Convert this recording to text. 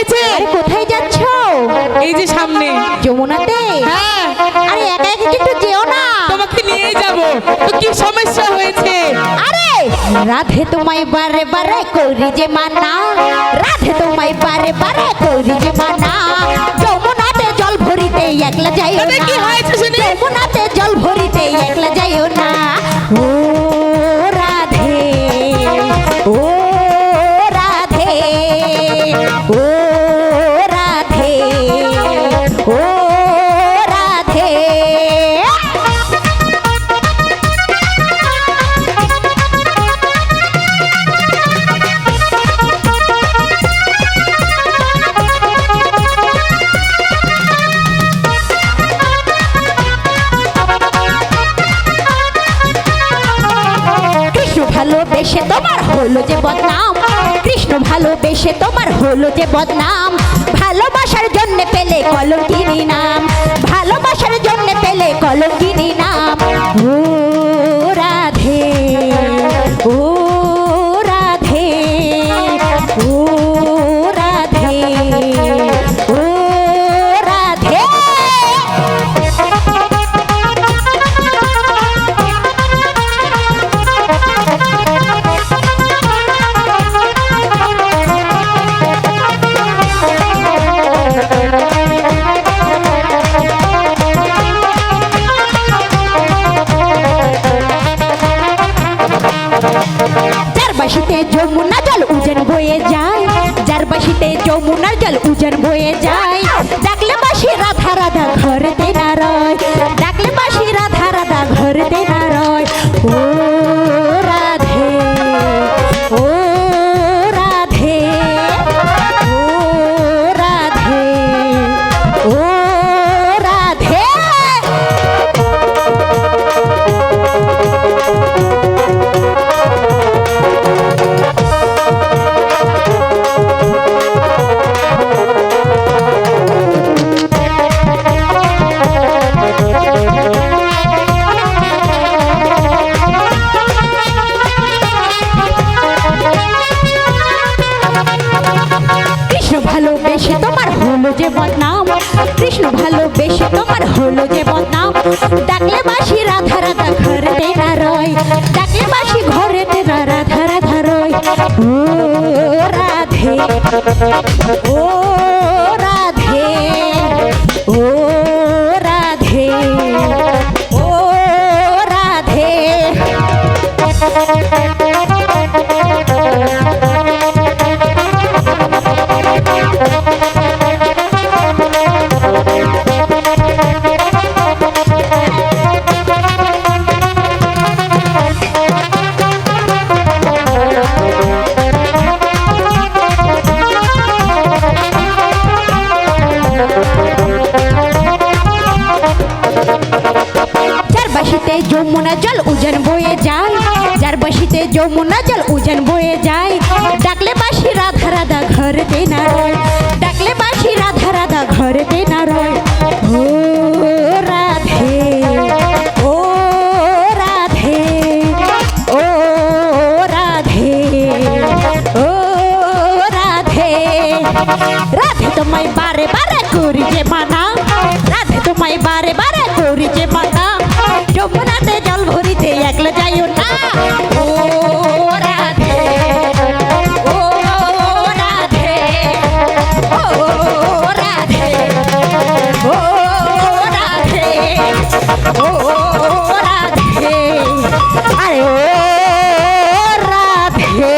হয়েছে? আরে কোথায় যাচ্ছ? এই যে সামনে। যমুনাতে? হ্যাঁ। আরে একা একা কিন্তু যেও না। তোমাকে নিয়ে যাব। তো কি সমস্যা হয়েছে? আরে রাধে তোমায় বারে বারে করি যে মানা, রাধে তোমায় বারে বারে করি যে মানা। যমুনাতে জল ভরিতে একলা যাইও তবে না। কি হয়েছে শুনি? যমুনাতে জল ভরিতে একলা যাইও না। ও রাধে, ও রাধে, ও রাধে, ও রাধে। কৃষ্ণ ভালোবেসে তোমার হলো যে বদনাম, কৃষ্ণ ভালোবেসে তোমার হলো যে বদনাম। ভালোবাসার জন্য পেলে কলঙ্কিনী নাম, ভালোবাসার জন্য পেলে কলঙ্কিনী নাম। ও রাধে, ও রাধে, ও রাধে, ও রাধে। যার বাসিতে যমুনা জল উজান বয়ে যায়, যার বাসিতে যমুনার জল উজান বয়ে যায়। ডাকলে বাসি রাধা রাধা ঘরেতে না রয়, ডাকলে বাসি রাধা রাধা ঘরেতে না রয়। ও রাধে, ও রাধে, ও রাধে, ও রাধে। কৃষ্ণ ভালোবেসে তোমার হলো যে বদনাম, কৃষ্ণ ভালোবেসে তোমার হলো যে বদনাম। ডাকলে বাসি রাধা রাধা ঘরেতে না রয়, ডাকলে বাসি ঘরেতে না রাধা রাধা রয়। ও রাধে, ও রাধে, ও রাধে, ও রাধে। যার বাসিতে যমুনা জল উজান বয়ে যায়, যার বাসিতে যমুনা জল উজান বয়ে যায়। ডাকলে বাসি রাধা রাধা ঘরেতে না রয়, ডাকলে বাসি রাধা রাধা ঘরেতে না রয়। ও রাধে, ও রাধে, ও রাধে, ও রাধে। রাধে তোমায় বারে বারে করি যে মানা, রাধে তোমায় বারে বারে করি যে মানা। যমুনাতে জল ভরিতে একলা যাইও না। ও রাধে, ও রাধে, ও রাধে, ও রাধে, ও রাধে। আরে ও রাধে।